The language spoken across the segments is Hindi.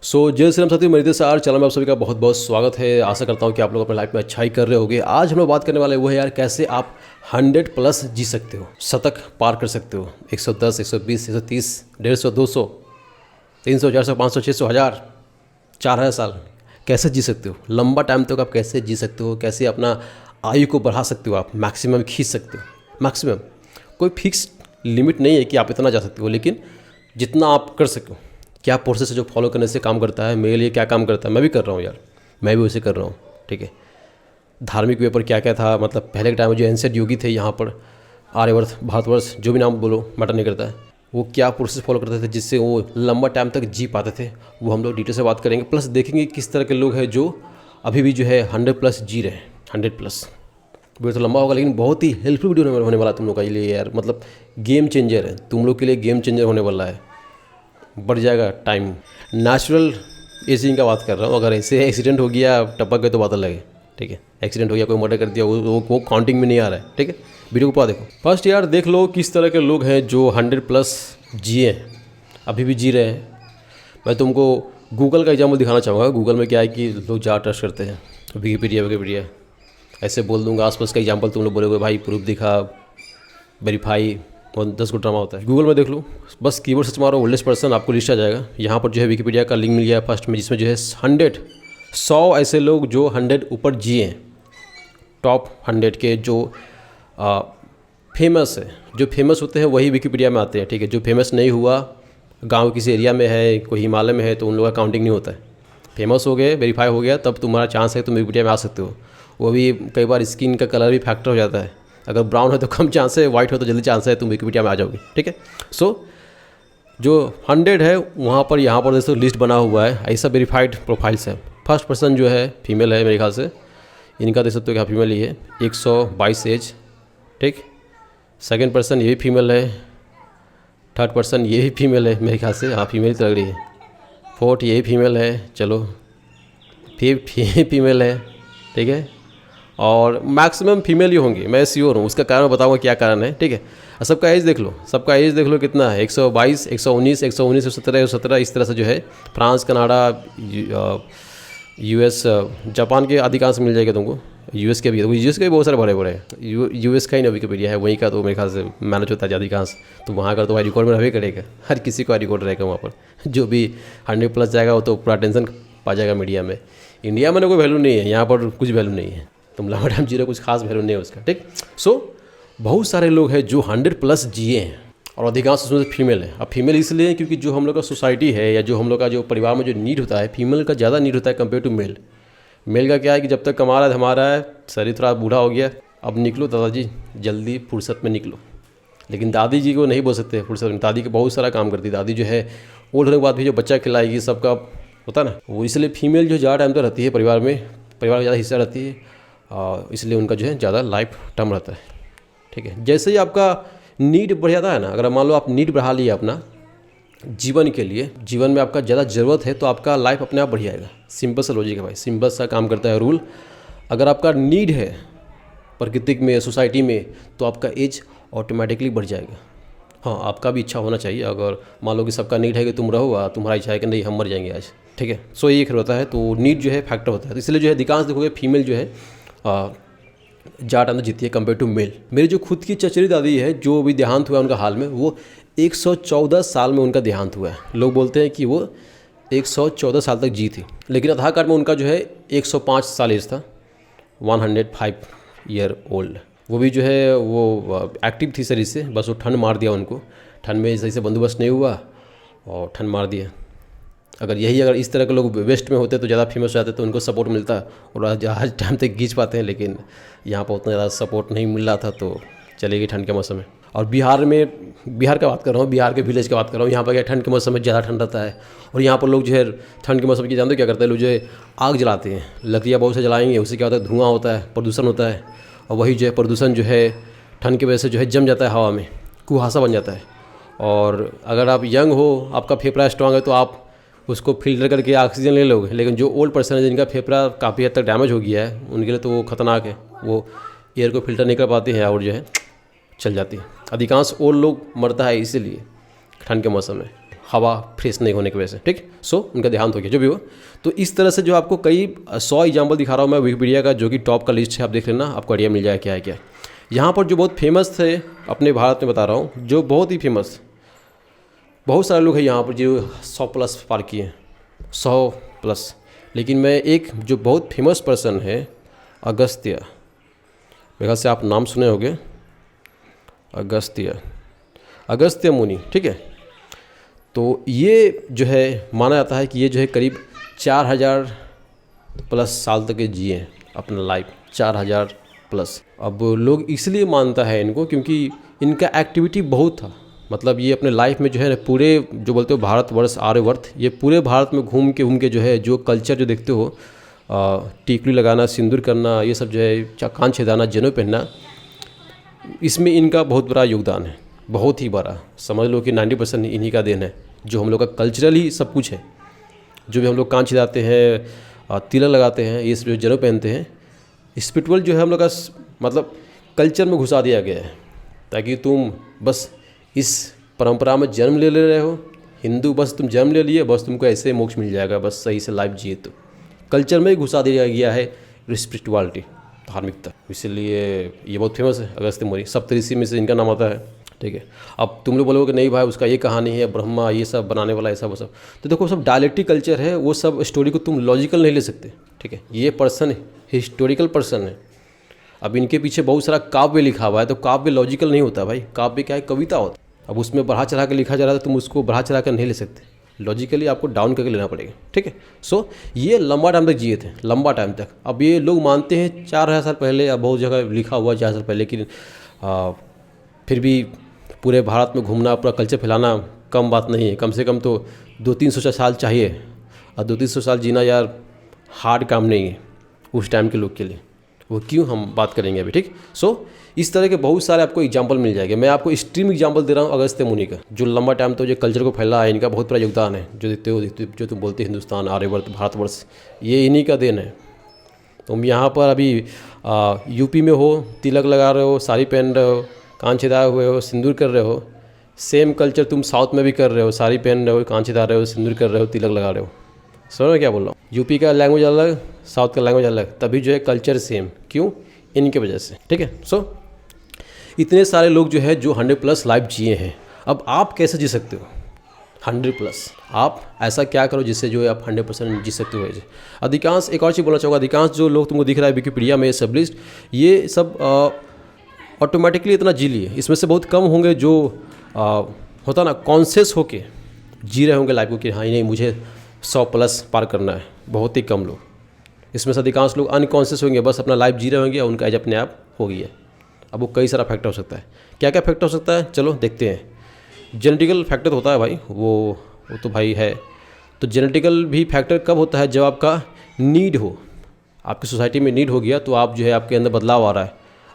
जय श्री राम साथियों, मेरे सार चैनल में आप सभी का बहुत बहुत स्वागत है। आशा करता हूँ कि आप लोग अपने लाइफ में अच्छा ही कर रहे होंगे। आज हम लोग बात करने वाले वो है यार, कैसे आप 100 प्लस जी सकते हो, शतक पार कर सकते हो। 110, 120, 130, 150, 200, 300, 400, 500, 600, 1000, 4000 साल कैसे जी सकते हो। लंबा टाइम तक आप कैसे जी सकते हो, कैसे अपना आयु को बढ़ा सकते हो, आप मैक्सिमम खींच सकते हो। मैक्सिमम कोई फिक्स लिमिट नहीं है कि आप इतना जा सकते हो, लेकिन जितना आप कर सको। क्या प्रोसेस है जो फॉलो करने से काम करता है, मेरे लिए क्या काम करता है, मैं भी कर रहा हूँ यार, मैं भी वैसे कर रहा हूँ। ठीक है, धार्मिक वे पर क्या क्या था, मतलब पहले के टाइम में जो एंशिएंट योगी थे यहाँ पर, आर्यवर्त, भारतवर्ष, जो भी नाम बोलो मैटर नहीं करता है, वो क्या प्रोसेस फॉलो करते थे जिससे वो लंबा टाइम तक जी पाते थे, वो हम लोग डिटेल से बात करेंगे। प्लस देखेंगे किस तरह के लोग हैं जो अभी भी जो है 100 प्लस जी रहे हैं। 100 प्लस वीडियो तो लंबा होगा, लेकिन बहुत ही हेल्पफुल वीडियो होने वाला है तुम लोग के लिए यार। मतलब गेम चेंजर है, तुम लोग के लिए गेम चेंजर होने वाला है। बढ़ जाएगा टाइम। नेचुरल एजिंग का बात कर रहा हूँ। अगर ऐसे एक्सीडेंट हो गया, टपक गए तो बात अलग है। ठीक है, एक्सीडेंट हो गया, कोई मर्डर कर दिया, वो काउंटिंग में नहीं आ रहा है। ठीक है, वीडियो को पूरा देखो। फर्स्ट यार देख लो किस तरह के लोग हैं जो 100 प्लस जिए, अभी भी जी रहे हैं। मैं तुमको गूगल का एग्जाम्पल दिखाना चाहूँगा। गूगल में क्या है कि लोग ज़्यादा ट्रस्ट करते हैं, विकीपीडिया ऐसे बोल दूंगा। आसपास का एग्जाम्पल तुम लोग बोलोगे भाई प्रूफ दिखा, वेरीफाई, और 10 को ड्रामा होता है। गूगल में देख लो, बस कीवर्ड सर्च मारो, ओल्डेस्ट पर्सन, आपको लिस्ट आ जाएगा। यहाँ पर जो है विकीपीडिया का लिंक मिल गया फर्स्ट में, जिसमें जो है 100 ऐसे लोग जो 100 ऊपर जिए हैं। टॉप 100 के जो फेमस है, जो फेमस होते हैं वही विकीपीडिया में आते हैं। ठीक है, जो फेमस नहीं हुआ, गाँव किसी एरिया में है, कोई हिमालय में है, तो उन लोगों का काउंटिंग नहीं होता है। फेमस हो गए, वेरीफाई हो गया, तब तुम्हारा चांस है तुम विकीपीडिया में आ सकते हो। वो भी कई बार स्किन का कलर भी फैक्टर हो जाता है। अगर ब्राउन है तो कम चांस है, वाइट हो तो जल्दी चांस है तुम विकीपीडिया में आ जाओगे। ठीक है, जो 100 है वहाँ पर, यहाँ पर जैसे लिस्ट बना हुआ है, ऐसा वेरीफाइड प्रोफाइल्स है। फर्स्ट पर्सन जो है फीमेल है मेरे ख्याल से, इनका देख सकते हो क्या फीमेल ही है, 122 एज। ठीक, सेकंड पर्सन ये भी फीमेल है, थर्ड पर्सन ये भी फीमेल है मेरे ख्याल से, हाँ फीमेल तो लग रही है। फोर्थ ये भी फीमेल है, चलो फिफ्थ ये फीमेल है। ठीक है, और मैक्सिमम फीमेल ही होंगी, मैं श्योर हूँ। उसका कारण बताऊँगा क्या कारण है। ठीक है, और सबका एज देख लो, सबका एज देख लो कितना है, 122, 119, 119, 117, 117, इस तरह से जो है। फ्रांस, कनाडा, यूएस, जापान के अधिकांश मिल जाएगा तुमको। यूएस के भी, यूएस के भी बहुत सारे बड़े बड़े हैं। यूएस का ही ना विकीपीडिया है, वहीं का तो मेरे ख्याल से मैनेज होता है अधिकांश। तो वहाँ का तो भाई रिकॉर्ड में रहबे करेगा, हर किसी का रिकॉर्ड रहेगा वहाँ पर। जो भी 100 प्लस जाएगा वो तो पूरा टेंशन पा जाएगा मीडिया में। इंडिया में कोई वैल्यू नहीं है, यहाँ पर कुछ वैल्यू नहीं है, तुम लंबा टाइम जी रहे, कुछ खास वैल्यू नहीं है उसका। ठीक, बहुत सारे लोग हैं जो 100 प्लस जिए हैं, और अधिकांश उसमें से फीमेल है। अब फीमेल इसलिए है क्योंकि जो हम लोग का सोसाइटी है, या जो हम लोग का जो परिवार में जो नीड होता है, फीमेल का ज़्यादा नीड होता है कंपेयर टू मेल। मेल का क्या है कि जब तक कमा रहा है, धमा रहा है, शरीर थोड़ा बूढ़ा हो गया, अब निकलो दादाजी, जल्दी फुर्सत में निकलो। लेकिन दादी जी को नहीं बोल सकते फुर्सत में, दादी के बहुत सारा काम करती है। दादी जो है ओल्ड होने के बाद भी जो बच्चा खिलाएगी, सबका होता है ना वो, इसलिए फीमेल जो ज़्यादा टाइम तक रहती है परिवार में, परिवार का ज़्यादा हिस्सा रहती है, इसलिए उनका जो है ज़्यादा लाइफ टर्म रहता है। ठीक है, जैसे ही आपका नीड बढ़ जाता है ना, अगर मान लो आप नीड बढ़ा लिया अपना जीवन के लिए, जीवन में आपका ज़्यादा ज़रूरत है, तो आपका लाइफ अपने आप बढ़ जाएगा। सिंपल सा लॉजिक है भाई, सिंपल सा काम करता है रूल। अगर आपका नीड है प्राकृतिक में, सोसाइटी में, तो आपका एज ऑटोमेटिकली बढ़ जाएगा। हाँ, आपका भी इच्छा होना चाहिए। अगर मान लो कि सबका नीड है कि तुम रहो, तुम्हारा इच्छा है कि नहीं हम मर जाएंगे आज। ठीक है, सो ये होता है, तो नीड जो है फैक्टर होता है। तो इसलिए जो है अधिकांश देखोगे फीमेल जो है ज़्यादा टाइम जीती है कंपेयर टू मेल। मेरी जो खुद की चचेरी दादी है, जो भी देहांत हुआ उनका हाल में, वो 114 साल में उनका देहांत हुआ है। लोग बोलते हैं कि वो 114 साल तक जी थी, लेकिन आधार कार्ड में उनका जो है 105 साल एज था, 105 ईयर ओल्ड। वो भी जो है वो एक्टिव थी शरीर से, बस वो ठंड मार दिया उनको। ठंड में सही से बंदोबस्त नहीं हुआ और ठंड मार दिया। अगर इस तरह के लोग वेस्ट में होते तो ज़्यादा फेमस हो जाते, तो उनको सपोर्ट मिलता और आज टाइम तक खींच पाते हैं। लेकिन यहाँ पर उतना ज़्यादा सपोर्ट नहीं मिल रहा था, तो चलेगी ठंड के मौसम में। और बिहार का बात कर रहा हूँ, बिहार के विलेज की बात कर रहा हूँ। यहाँ पर क्या ठंड के मौसम में ज़्यादा ठंड रहता है, और यहाँ पर लोग जो है ठंड के मौसम की जानते हो क्या करते हैं, लोग जो है आग जलाते हैं, लकड़ियाँ बहुत से जलाएंगे, उससे क्या होता है, धुआं होता है, प्रदूषण होता है। और वही जो है प्रदूषण जो है ठंड की वजह से जो है जम जाता है हवा में, कुहासा बन जाता है। और अगर आप यंग हो, आपका फेफड़ा स्ट्रांग है, तो आप उसको फिल्टर करके ऑक्सीजन ले लोगे। लेकिन जो ओल्ड पर्सन है, जिनका फेफड़ा काफ़ी हद तक डैमेज हो गया है, उनके लिए तो वो खतरनाक है। वो एयर को फिल्टर नहीं कर पाते हैं और जो है चल जाती है। अधिकांश ओल्ड लोग मरता है इसीलिए ठंड के मौसम में। हवा फ्रेश नहीं होने की वजह से, ठीक। सो उनका देहांत हो गया, जो भी हो। तो इस तरह से जो आपको कई 100 एग्जाम्पल दिखा रहा हूँ मैं विकिपीडिया का, जो कि टॉप का लिस्ट है, आप देख लेना, आपको आइडिया मिल जाएगा क्या है क्या। यहाँ पर जो बहुत फेमस थे अपने भारत में बता रहा हूँ, जो बहुत ही फेमस, बहुत सारे लोग हैं यहाँ पर जो 100+ पार किए हैं, 100+। लेकिन मैं एक जो बहुत फेमस पर्सन है, अगस्त्य, मेरे ख्याल से आप नाम सुने होंगे, अगस्त्य मुनि, ठीक है। तो ये जो है माना जाता है कि ये जो है करीब 4000+ साल तक के जिए हैं अपना लाइफ, 4000+। अब लोग इसलिए मानता है इनको क्योंकि इनका एक्टिविटी बहुत था, मतलब ये अपने लाइफ में जो है ना पूरे जो बोलते हो भारतवर्ष, आर्यवर्त, ये पूरे भारत में घूम के जो है जो कल्चर जो देखते हो, टीकली लगाना, सिंदूर करना, ये सब जो है, कान छेदाना, जनेऊ पहनना, इसमें इनका बहुत बड़ा योगदान है, बहुत ही बड़ा। समझ लो कि 90% इन्हीं का देन है। जो हम लोग का कल्चरल ही सब कुछ है, जो भी हम लोग कान छिदाते हैं, तिलक लगाते हैं, ये सब जो जनेऊ पहनते हैं, स्पिरिचुअल जो है हम लोग का मतलब कल्चर में घुसा दिया गया है, ताकि तुम बस इस परंपरा में जन्म ले रहे हो, हिंदू बस तुम जन्म ले लिए, बस तुमको ऐसे मोक्ष मिल जाएगा, बस सही से लाइफ जिए। तो कल्चर में ही घुसा दिया गया है स्पिरिचुअलिटी, धार्मिकता। इसलिए ये बहुत फेमस है अगस्त्य मुनि, सप्तऋषि में से इनका नाम आता है, ठीक है। अब तुम लोग बोलोगे कि नहीं भाई उसका ये कहानी है, ब्रह्मा ये सब बनाने वाला ऐसा वो सब, तो देखो सब डायलेक्टिक कल्चर है, वो सब स्टोरी को तुम लॉजिकल नहीं ले सकते, ठीक है। ये पर्सन हिस्टोरिकल पर्सन है। अब इनके पीछे बहुत सारा काव्य लिखा हुआ है, तो काव्य लॉजिकल नहीं होता भाई, काव्य क्या है, कविता होता है। अब उसमें बढ़ा चढ़ा कर लिखा जा रहा है, तो तुम उसको बढ़ा चढ़ा कर नहीं ले सकते, लॉजिकली आपको डाउन करके लेना पड़ेगा, ठीक है। सो ये लंबा टाइम तक जिए थे, लंबा टाइम तक। अब ये लोग मानते हैं 4000 साल पहले, या बहुत जगह लिखा हुआ 4000 साल पहले, लेकिन फिर भी पूरे भारत में घूमना, पूरा कल्चर फैलाना कम बात नहीं है। कम से कम तो 200-300 साल चाहिए, और 200-300 साल जीना यार हार्ड काम नहीं है उस टाइम के लोग के लिए। वो क्यों हम बात करेंगे अभी, ठीक। सो इस तरह के बहुत सारे आपको एग्जाम्पल मिल जाएंगे। मैं आपको एक्सट्रीम एग्जाम्पल दे रहा हूँ अगस्त्य मुनि का, जो लंबा टाइम तो जो कल्चर को फैला है, इनका बहुत बड़ा योगदान है। जो देखते हो जो तुम बोलते हैं हिंदुस्तान, आर्यवर्त, भारतवर्ष, ये इन्हीं का देन है। तुम यहाँ पर अभी यूपी में हो, तिलक लगा रहे हो, साड़ी पहन रहे हो, कान छिदाए हुए हो, सिंदूर कर रहे हो। सेम कल्चर तुम साउथ में भी कर रहे हो, साड़ी पहन रहे हो, कान छिदा रहे हो, सिंदूर कर रहे हो, तिलक लगा रहे हो। समझ में क्या बोल रहा हूँ? यूपी का लैंग्वेज अलग, साउथ का लैंग्वेज अलग, तभी जो है कल्चर सेम। क्यों? इनके वजह से, ठीक है। सो इतने सारे लोग जो है जो 100+ लाइफ जिए हैं। अब आप कैसे जी सकते हो 100+? आप ऐसा क्या करो जिससे जो है आप 100% जी सकते हो। अधिकांश, एक और चीज़ बोलना चाहूँगा, अधिकांश जो लोग तुमको दिख रहा है विकिपीडिया में एस्टेब्लिश्ड, ये सब ऑटोमेटिकली इतना जी लिए। इसमें से बहुत कम होंगे जो होता ना कॉन्शियस होके जी रहे होंगे लाइफ को, कि हाँ नहीं मुझे 100+ पार करना है। बहुत ही कम लोग। इसमें से अधिकांश लोग अनकॉन्शियस होंगे, बस अपना लाइफ जी रहे होंगे और उनका एज अपने आप हो गया। अब वो कई सारा फैक्टर हो सकता है। क्या क्या फैक्टर हो सकता है, चलो देखते हैं। जेनेटिकल फैक्टर होता है भाई, वो तो भाई है। तो जेनेटिकल भी फैक्टर कब होता है? जब आपका नीड हो, आपकी सोसाइटी में नीड हो गया, तो आप जो है आपके अंदर बदलाव आ रहा है,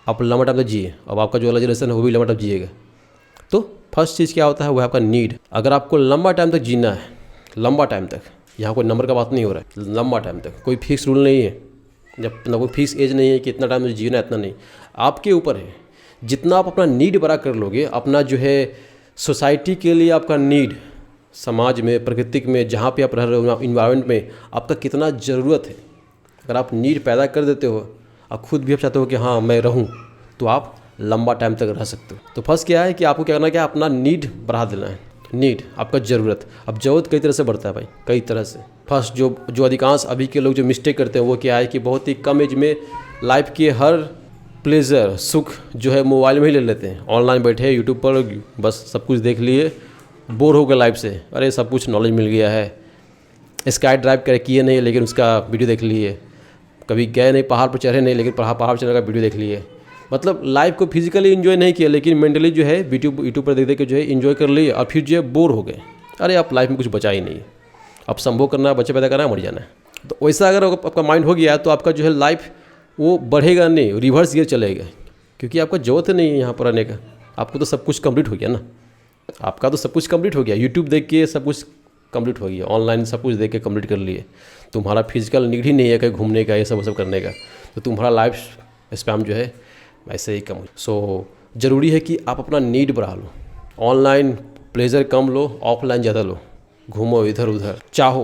आप लंबा टाइम तक जिए। अब आपका जो अगला जनरेशन है वो भी लंबा टाइम जिएगा। तो फर्स्ट चीज़ क्या होता है, वो है आपका नीड। अगर आपको लंबा टाइम तक जीना है, लंबा टाइम तक, यहाँ कोई नंबर का बात नहीं हो रहा है, लंबा टाइम तक, कोई फिक्स रूल नहीं है, जब ना कोई फिक्स एज नहीं है कि इतना टाइम मुझे जीना, इतना नहीं, आपके ऊपर है। जितना आप अपना नीड बड़ा कर लोगे, अपना जो है सोसाइटी के लिए आपका नीड, समाज में, प्रकृति में, जहाँ पे आप रह रहे हो, इन्वायरमेंट में आपका कितना ज़रूरत है, अगर आप नीड पैदा कर देते हो, आप खुद भी आप चाहते हो कि हाँ मैं रहूँ, तो आप लंबा टाइम तक रह सकते हो। तो फर्स्ट क्या है कि आपको क्या करना है, क्या अपना नीड बढ़ा देना है। नीड आपका ज़रूरत। अब ज़रूरत कई तरह से बढ़ता है भाई, कई तरह से। फर्स्ट जो अधिकांश अभी के लोग जो मिस्टेक करते हैं वो क्या है कि बहुत ही कम एज में लाइफ के हर प्लेजर, सुख जो है मोबाइल में ही ले लेते हैं। ऑनलाइन बैठे यूट्यूब पर बस सब कुछ देख लिए, बोर हो गए लाइफ से। अरे सब कुछ नॉलेज मिल गया है, स्काई ड्राइव कर किए नहीं लेकिन उसका वीडियो देख लिए, कभी गए नहीं, पहाड़ पर चढ़े नहीं लेकिन पहाड़ पर चढ़ने का वीडियो देख लिए। मतलब लाइफ को फिजिकली एंजॉय नहीं किया, लेकिन मेंटली जो है यूट्यूब पर देख के जो है एंजॉय कर लिए, और फिर जो है बोर हो गए। अरे आप लाइफ में कुछ बचा ही नहीं है, अब संभोग करना है, बच्चे पैदा करना है, मर जाना है। तो वैसा अगर आपका माइंड हो गया तो आपका जो है लाइफ वो बढ़ेगा नहीं, रिवर्स गियर चलेगा, क्योंकि आपका जरूरत नहीं है यहाँ पर रहने का। आपको तो सब कुछ कंप्लीट हो गया ना, आपका तो सब कुछ कंप्लीट हो गया। यूट्यूब देख के सब कुछ कंप्लीट हो गया, ऑनलाइन सब कुछ देख के कंप्लीट कर लिए। तुम्हारा फिजिकल नीड ही नहीं है कहीं घूमने का, ये सब करने का, तो तुम्हारा लाइफ स्पैम जो है वैसे ही कम हो। सो ज़रूरी है कि आप अपना नीड बढ़ा लो। ऑनलाइन प्लेजर कम लो, ऑफलाइन ज़्यादा लो। घूमो इधर उधर, चाहो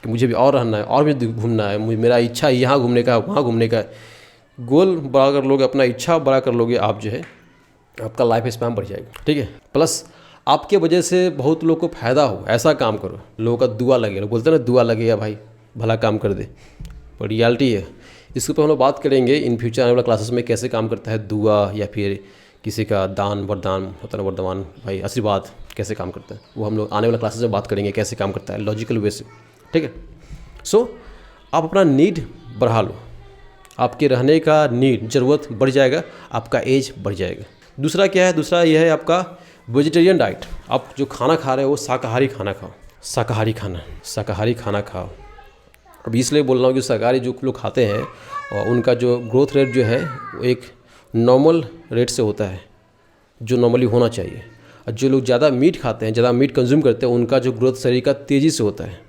कि मुझे भी और रहना है और भी घूमना है, मेरा इच्छा है यहाँ घूमने का वहाँ घूमने का। गोल बड़ा कर लोगे, अपना इच्छा बड़ा कर लोगे, आप जो है आपका लाइफ स्पैन बढ़ जाएगा, ठीक है। प्लस आपके वजह से बहुत लोग को फ़ायदा हो, ऐसा काम करो लोगों का दुआ लगे। लोग बोलते हैं ना दुआ लगेगा भाई भला काम कर दे, पर रियलिटी है। इसके ऊपर हम लोग बात करेंगे इन फ्यूचर आने वाला क्लासेस में, कैसे काम करता है दुआ या फिर किसी का दान वरदान होता है, वरदान भाई आशीर्वाद कैसे काम करता है, वो हम लोग आने वाला क्लासेस में बात करेंगे कैसे काम करता है लॉजिकल वे से, ठीक है। सो आप अपना नीड बढ़ा लो, आपके रहने का नीड ज़रूरत बढ़ जाएगा, आपका एज बढ़ जाएगा। दूसरा क्या है, दूसरा यह है आपका वेजिटेरियन डाइट। आप जो खाना खा रहे हो वो शाकाहारी खाना खाओ, शाकाहारी खाना खाओ। अब इसलिए बोल रहा हूँ कि शाकाहारी जो लोग खाते हैं और उनका जो ग्रोथ रेट जो है वो एक नॉर्मल रेट से होता है, जो नॉर्मली होना चाहिए। और जो लोग ज़्यादा मीट खाते हैं, ज़्यादा मीट कंज्यूम करते हैं, उनका जो ग्रोथ शरीर का तेज़ी से होता है।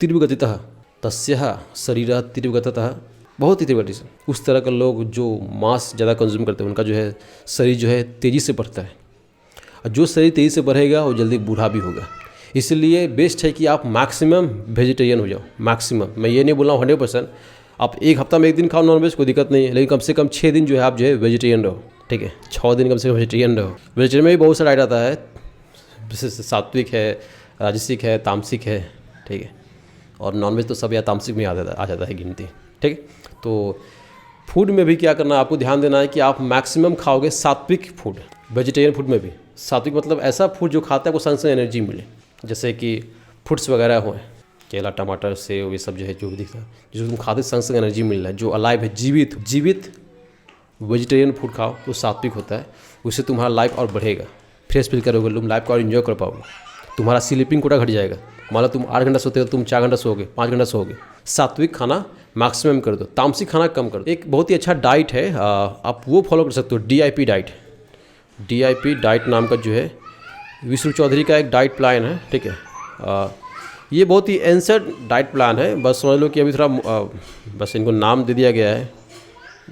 तीव्रगतितः तस्यः शरीरः तीव्रगतितः, बहुत ही तीव्र गति से। उस तरह के लोग जो मांस ज़्यादा कंज्यूम करते हैं उनका जो है शरीर जो है तेज़ी से बढ़ता है। और जो शरीर तेज़ी से बढ़ेगा वो जल्दी बूढ़ा भी होगा। इसलिए बेस्ट है कि आप मैक्सिमम वेजिटेरियन हो जाओ, मैक्सिमम। मैं ये नहीं बोल रहा हूँ 100%, आप एक हफ्ता में एक दिन खाओ नॉनवेज, कोई दिक्कत नहीं है, लेकिन कम से कम 6 दिन जो है आप जो है वेजिटेरियन रहो, ठीक है। 6 दिन कम से कम वेजिटेरियन रहो। वेजिटेरियन में भी बहुत सारा डाइट आता है, जैसे सात्विक है, राजसिक है, तामसिक है, ठीक है। और नॉनवेज तो सब या तामसिक में आ जाता है गिनती, ठीक है। तो फूड में भी क्या करना है, आपको ध्यान देना है कि आप मैक्सिमम खाओगे सात्विक फूड। वेजिटेरियन फूड में भी सात्विक मतलब ऐसा फूड जो खाता है वो संग संग एनर्जी मिले, जैसे कि फ्रूट्स वगैरह हो, केला टमाटर सेब ये सब जो है जो भी दिखता है जिसको तुम खाते संग संग एनर्जी मिल रहा है, जो अलाइव है, जीवित वेजिटेरियन फूड खाओ वो सात्विक होता है। उससे तुम्हारा लाइफ और बढ़ेगा, फ्रेश फील करोगे, तुम लाइफ को और इन्जॉय कर पाओगे। तुम्हारा स्लीपिंग कोटा घट जाएगा। मान लो तुम 8 घंटा सोते हो, तुम 4 घंटा सोओगे, 5 घंटा सोओगे। सात्विक खाना मैक्सिमम कर दो, तामसिक खाना कम कर दो। एक बहुत ही अच्छा डाइट है, आप वो फॉलो कर सकते हो, DIP डाइट। DIP डाइट नाम का जो है विष्णु चौधरी का एक डाइट प्लान है, ठीक है। ये बहुत ही एंसर्ड डाइट प्लान है, बस समझ लो कि अभी थोड़ा बस इनको नाम दे दिया गया है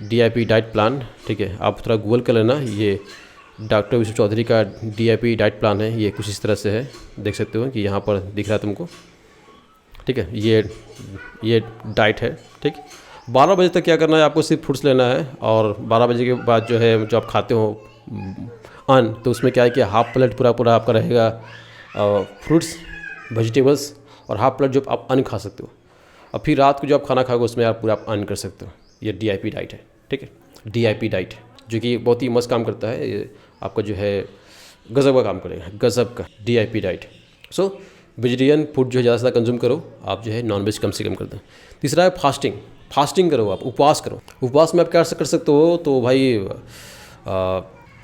DIP डाइट प्लान, ठीक है। आप थोड़ा गूगल कर लेना, ये डॉक्टर विष्णु चौधरी का DIP डाइट प्लान है। ये कुछ इस तरह से है, देख सकते हो कि यहाँ पर दिख रहा है तुमको, ठीक है। ये डाइट है, ठीक। 12 बजे तक क्या करना है, आपको सिर्फ फ्रूट्स लेना है। और 12 बजे के बाद जो है जो आप खाते हो अन्न, तो उसमें क्या है कि हाफ प्लेट पूरा आपका रहेगा फ्रूट्स वेजिटेबल्स, और हाफ प्लेट जो आप अन्न खा सकते हो। और फिर रात को जो आप खाना खाओगे उसमें आप पूरा अन्न कर सकते हो। ये DIP डाइट है, ठीक है। DIP डाइट जो कि बहुत ही मस्त काम करता है, ये आपका जो है गज़ब का काम करेगा, गज़ब का DIP डाइट। सो वेजिटेरियन फूड जो है ज़्यादा से ज़्यादा कंज्यूम करो, आप जो है नॉनवेज कम से कम कर दो। तीसरा है फास्टिंग करो, आप उपवास करो। उपवास में आप क्या कर सकते हो, तो भाई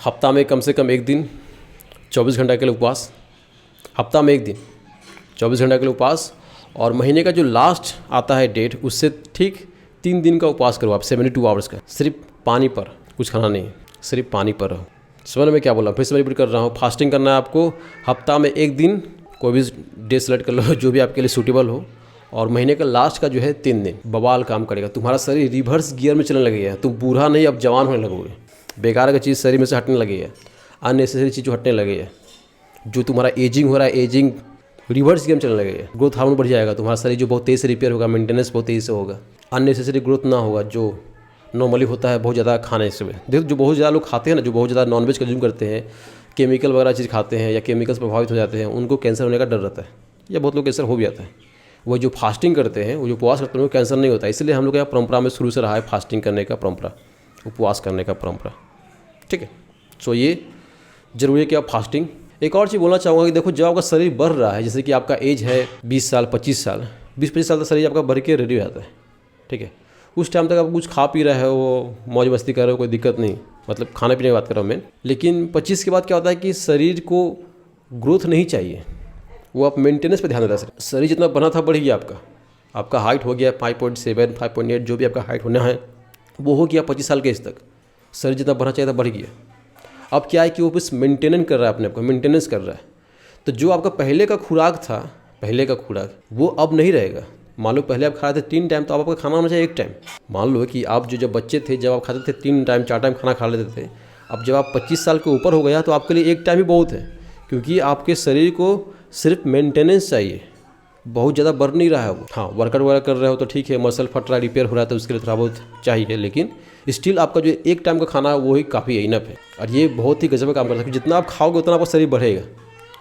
हफ्ता में कम से कम एक दिन 24 घंटा के लिए उपवास, हफ्ता में एक दिन 24 घंटा के लिए उपवास। और महीने का जो लास्ट आता है डेट, उससे ठीक 3 दिन का उपवास करो आप, 72 आवर्स का, सिर्फ पानी पर, कुछ खाना नहीं, सिर्फ पानी पर रहो। समझ में क्या बोला, फिर से मैं रिपीट कर रहा हूँ। फास्टिंग करना है आपको, हफ्ता में एक दिन कोई भी डे सेलेक्ट कर लो जो भी आपके लिए सूटेबल हो, और महीने का लास्ट का जो है 3 दिन। बवाल काम करेगा, तुम्हारा शरीर रिवर्स गियर में चलने लगेगा, तुम बूढ़ा नहीं अब जवान होने लगोगे। बेकार का चीज़ शरीर में से हटने लगेगी है, अननेसेसरी चीज़ जो हटने लगी है, जो तुम्हारा एजिंग हो रहा है, एजिंग रिवर्स गियर में चलने लगेगा। ग्रोथ हार्मोन बढ़ जाएगा, तुम्हारा शरीर जो बहुत तेज़ी से रिपेयर होगा, मेंटेनेंस बहुत तेज़ी से होगा, अननेसेसरी ग्रोथ ना होगा जो नॉर्मली होता है बहुत ज़्यादा खाने से। देखो जो बहुत ज़्यादा लोग खाते हैं ना, जो बहुत ज़्यादा नॉनवेज कंज्यूम करते हैं, केमिकल वगैरह चीज़ खाते हैं या केमिकल से प्रभावित हो जाते हैं, उनको कैंसर होने का डर रहता है, या बहुत लोग कैंसर हो भी जाता है। वो जो फास्टिंग करते हैं, वो जो उपवास करते हैं, उनको कैंसर नहीं होता। इसलिए हम लोग यहाँ परंपरा में शुरू से रहा है फास्टिंग करने का परंपरा, उपवास करने का परंपरा, ठीक है। सो ये ज़रूरी है कि आप फास्टिंग। एक और चीज़ बोलना चाहूँगा कि देखो, जब आपका शरीर बढ़ रहा है, जैसे कि आपका एज है 20 साल 25 साल, 20-25 साल तक शरीर आपका बढ़ के रेडी हो जाता है, ठीक है। उस टाइम तक आप कुछ खा पी रहे हो, मौज मस्ती कर रहे हो, कोई दिक्कत नहीं, मतलब खाने पीने की बात कर रहा हूँ मैं। लेकिन 25 के बाद क्या होता है कि शरीर को ग्रोथ नहीं चाहिए, वो आप मेंटेनेंस पे ध्यान देता है। शरीर जितना बना था बढ़ गया, आपका हाइट हो गया 5.7 5.8, जो भी आपका हाइट होना है वो हो गया 25 साल के एज तक। शरीर जितना बढ़ना चाहिए था बढ़ गया। अब क्या है कि वो बस मेंटेनेंस कर रहा है, अपने आप को मेंटेनेंस कर रहा है। तो जो आपका पहले का खुराक था, पहले का खुराक वो अब नहीं रहेगा। मान लो पहले आप खा रहे थे 3 टाइम, तो अब आपका खाना होना चाहिए 1 टाइम। मान लो कि आप जब बच्चे थे, जब आप खाते थे 3 टाइम 4 टाइम खाना खा लेते थे, अब जब आप 25 साल के ऊपर हो गया तो आपके लिए 1 टाइम ही बहुत है, क्योंकि आपके शरीर को सिर्फ मेंटेनेंस चाहिए, बहुत ज़्यादा बढ़ नहीं रहा है वो। हाँ, वर्कआउट वगैरह कर रहे हो तो ठीक है, मसल फट रहा है, रिपेयर हो रहा है तो उसके लिए थोड़ा बहुत चाहिए, लेकिन स्टिल आपका जो एक टाइम का खाना है वो ही काफ़ी इनफ है। और ये बहुत ही गजब का काम करता है कि जितना आप खाओगे उतना आपका शरीर बढ़ेगा।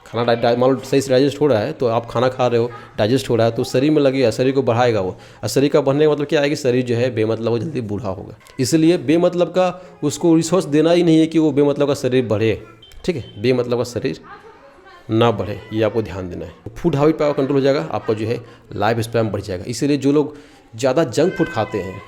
खाना मान लो सही से डाइजेस्ट हो रहा है तो आप खाना खा रहे हो, डाइजेस्ट हो रहा है तो शरीर में लगेगा, शरीर को बढ़ाएगा वो। और शरीर का बढ़ने का मतलब क्या है कि शरीर जो है बेमतलब वो जल्दी बूढ़ा होगा। इसलिए बेमतलब का उसको रिसोर्स देना ही नहीं है कि वो बेमतलब का शरीर बढ़े, ठीक है, बेमतलब का शरीर ना बढ़े, ये आपको ध्यान देना है। फूड हैबिट पर कंट्रोल हो जाएगा, आपका जो है लाइफ स्पैन बढ़ जाएगा। इसीलिए जो लोग ज़्यादा जंक फूड खाते हैं,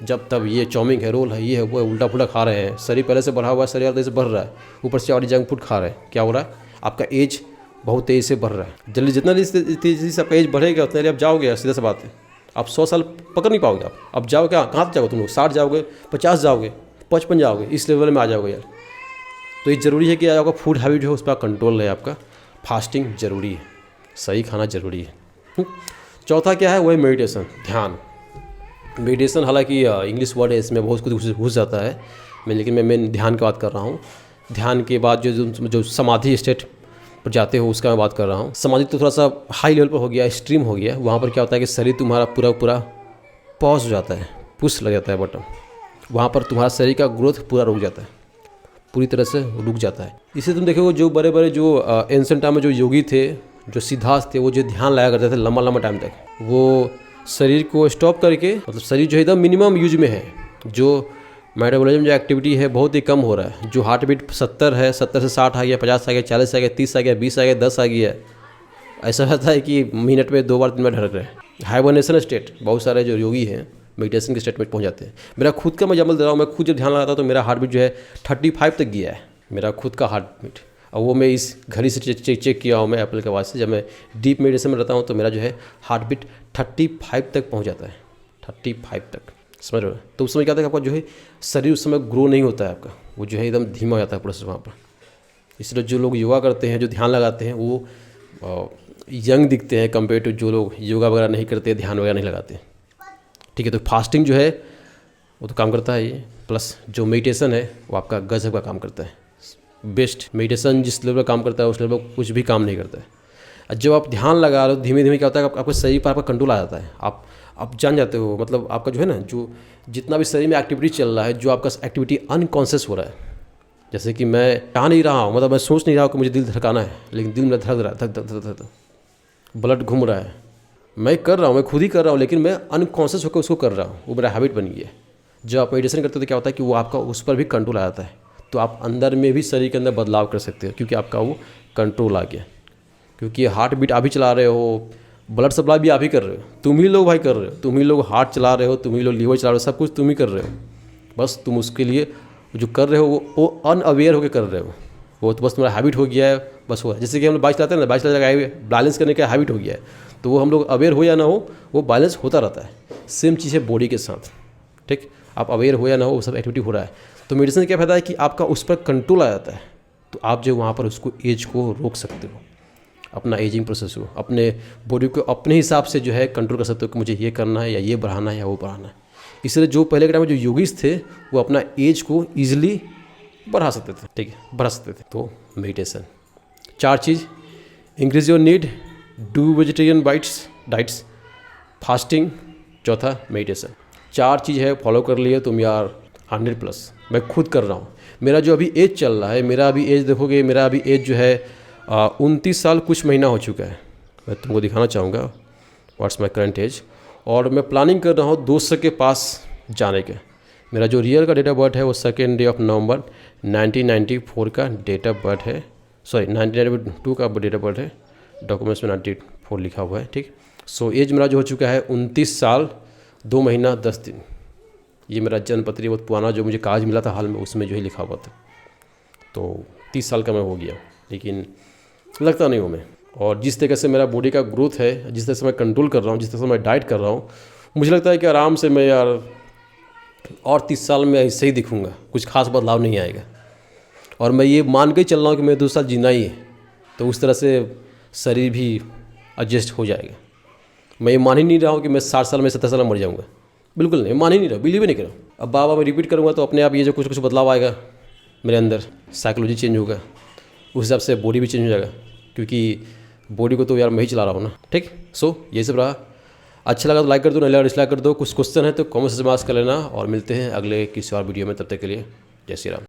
जब तब ये चाउमीन है, रोल है, ये है, वो है, उल्टा पुल्टा खा रहे हैं, शरीर पहले से बढ़ा हुआ है, शरीर तेज़ी से बढ़ रहा है, ऊपर से और जंक फूड खा रहे हैं, क्या हो रहा है, आपका एज बहुत तेज़ी से बढ़ रहा है। जल्दी जितना तेज़ी से आपका एज बढ़ेगा उतने आप जाओगे, सीधा सा बात है, आप 100 साल पकड़ नहीं पाओगे। आप जाओगे क्या, कहाँ तक जाओगे तुम लोग, 60 जाओगे, 50 जाओगे, 55 जाओगे, इस लेवल में आ जाओगे यार। तो ये ज़रूरी है कि आपका फूड हैबिट जो है उस पर कंट्रोल है, आपका फास्टिंग ज़रूरी है, सही खाना ज़रूरी है। चौथा क्या है, वो है मेडिटेशन, ध्यान। मेडिटेशन हालांकि इंग्लिश वर्ड है, इसमें बहुत कुछ घुस जाता है, लेकिन मैं मेन ध्यान की बात कर रहा हूँ। ध्यान के बाद जो समाधि स्टेट पर जाते हो उसका मैं बात कर रहा हूँ। समाधि तो थोड़ा सा हाई लेवल पर हो गया, एक्सट्रीम हो गया। वहाँ पर क्या होता है कि शरीर तुम्हारा पूरा पॉज हो जाता है, पुश लग जाता है बटन, वहाँ पर तुम्हारा शरीर का ग्रोथ पूरा रुक जाता है, पूरी तरह से रुक जाता है। इसे तुम देखोगे जो बड़े बड़े जो एंशिएंट टाइम में जो योगी थे, जो सिद्धार्थ थे, वो जो ध्यान लाया करते थे लंबा लंबा टाइम तक, वो शरीर को स्टॉप करके, मतलब शरीर जो एकदम मिनिमम यूज में है, जो मेटाबॉलिज्म जो एक्टिविटी है बहुत ही कम हो रहा है, जो हार्ट बीट 70 है, 70 से 60 आ गया, 50 आ गया, 40 आ गया, 30 आ गया, 20 आ गया, 10 आ गया, ऐसा रहता है कि मिनट में 2 बार 3 बार ढड़क रहे हैं। हाइबरनेशन स्टेट, बहुत सारे जो योगी हैं मेडिटेशन के स्टेट में पहुंच जाते हैं। मेरा खुद का मैं एग्जाम्पल दे रहा हूँ, मैं खुद जब ध्यान लगाता हूँ तो मेरा हार्ट बीट जो है 35 तक गया है, मेरा खुद का हार्ट बीट। और वो मैं इस घड़ी से चेक किया हूँ मैं एप्पल के वास्ते, जब मैं डीप मेडिटेशन में रहता हूँ तो मेरा जो है हार्ट बीट 35 तक पहुँच जाता है, 35 तक, समझ रहे हो। तो उस समय क्या होता है आपका जो है शरीर उस समय ग्रो नहीं होता है, आपका वो जो है एकदम धीमा हो जाता है प्रोसेस वहाँ पर। इसलिए जो लोग योगा करते हैं, जो ध्यान लगाते हैं, वो यंग दिखते हैं कंपेयर टू जो लोग योगा वगैरह नहीं करते, ध्यान वगैरह नहीं लगाते, ठीक है। तो फास्टिंग जो है वो तो काम करता है ये, प्लस जो मेडिटेशन है वो आपका गजब का काम करता है, बेस्ट। मेडिटेशन जिस लेवल का काम करता है उस लेवल पर कुछ भी काम नहीं करता है। और जब आप ध्यान लगा रहे हो धीमे धीमे क्या होता है, आपका शरीर पर आपका कंट्रोल आ जाता है, आप जान जाते हो, मतलब आपका जो है ना, जो जितना भी शरीर में एक्टिविटी चल रहा है, जो आपका एक्टिविटी अनकॉन्शियस हो रहा है, जैसे कि मैं चाह नहीं रहा हूँ, मतलब मैं सोच नहीं रहा हूँ कि मुझे दिल धड़काना है, लेकिन दिल में धड़क रहा है, धक धक धक, ब्लड घूम रहा है, मैं कर रहा हूँ, मैं खुद ही कर रहा हूँ, लेकिन मैं अनकॉन्शियस होकर उसको कर रहा हूँ, वो मेरा हैबिट बन गया है। जब आप मेडिटेशन करते हो तो क्या होता है कि वो आपका उस पर भी कंट्रोल आ जाता है, तो आप अंदर में भी शरीर के अंदर बदलाव कर सकते हो, क्योंकि आपका वो कंट्रोल आ गया। क्योंकि हार्ट बीट आप ही चला रहे हो, ब्लड सप्लाई भी आप ही कर रहे हो, तुम ही लोग भाई कर रहे हो, तुम ही लोग हार्ट चला रहे हो, तुम ही लोग लीवर चला रहे हो, सब कुछ तुम ही कर रहे हो। बस तुम उसके लिए जो कर रहे हो वो अनअवेयर होकर कर रहे हो, वो तो बस तुम्हारा हैबिट हो गया है, बस हो। जैसे कि हम लोग बाइक चलाते हैं ना, बाइक चलाने का बैलेंस करने का हैबिट हो गया है, तो वो हम लोग अवेयर हो या ना हो वो बैलेंस होता रहता है। सेम चीज़ है बॉडी के साथ, ठीक, आप अवेयर हो या ना हो वो सब एक्टिविटी हो रहा है। तो मेडिसिन क्या फ़ायदा है कि आपका उस पर कंट्रोल आ जाता है, तो आप जो वहाँ पर उसको एज को रोक सकते हो, अपना एजिंग प्रोसेस हो, अपने बॉडी को अपने हिसाब से जो है कंट्रोल कर सकते हो कि मुझे ये करना है या ये बढ़ाना है या वो बढ़ाना है। इसलिए जो पहले के टाइम में जो योगीज थे वो अपना एज को ईजिली बढ़ा सकते थे, ठीक है, बढ़ा सकते थे। तो meditation, 4 cheese, increase your need, do vegetarian diets, fasting, चौथा मेडिटेशन। 4 चीज़ है, फॉलो कर लिए तुम यार 100+। मैं खुद कर रहा हूँ, मेरा जो अभी एज चल रहा है, मेरा अभी एज देखोगे, मेरा अभी एज जो है 29 साल कुछ महीना हो चुका है। मैं तुमको दिखाना चाहूँगा व्हाट्स माई करंट एज, और मैं प्लानिंग कर रहा हूँ 200 के पास जाने के। मेरा जो रियल का डेट ऑफ बर्थ है वो 2 नवंबर 1994 का डेट ऑफ बर्थ है, सॉरी 1992 का डेट ऑफ बर्थ है, डॉक्यूमेंट्स में 94 लिखा हुआ है, ठीक। सो एज मेरा जो हो चुका है 29 साल 2 महीना 10 दिन। ये मेरा जन्म पत्री बहुत पुराना जो मुझे कागज मिला था हाल में, उसमें जो है लिखा हुआ था। तो 30 साल का मैं हो गया, लेकिन लगता नहीं हूँ मैं। और जिस तरीके से मेरा बॉडी का ग्रोथ है, जिस तरह से मैं कंट्रोल कर रहा हूँ, जिस तरह से मैं डाइट कर रहा हूँ, मुझे लगता है कि आराम से मैं यार और 30 साल में ऐसे ही दिखूँगा, कुछ खास बदलाव नहीं आएगा। और मैं ये मान के चल रहा हूँ कि मैं 2 साल जीना ही है, तो उस तरह से शरीर भी एडजस्ट हो जाएगा। मैं ये मान ही नहीं रहा हूँ कि मैं 60 साल में 70 साल में मर जाऊँगा, बिल्कुल नहीं, मान ही नहीं रहा, बिलीव ही नहीं कर रहा हूँ। अब बाबा मैं रिपीट करूँगा तो अपने आप ये जो कुछ बदलाव आएगा मेरे अंदर, साइकोलॉजी चेंज होगा, उस हिसाब से बॉडी भी चेंज हो जाएगा। क्योंकि बॉडी को तो यार मैं ही चला रहा हूँ ना। ठीक, सो ये सब रहा। अच्छा लगा तो लाइक कर दो, नहीं लगा डिसलाइक कर दो। कुछ क्वेश्चन है तो कमेंट से बात कर लेना, और मिलते हैं अगले किसी और वीडियो में। तब तक के लिए जय श्री राम।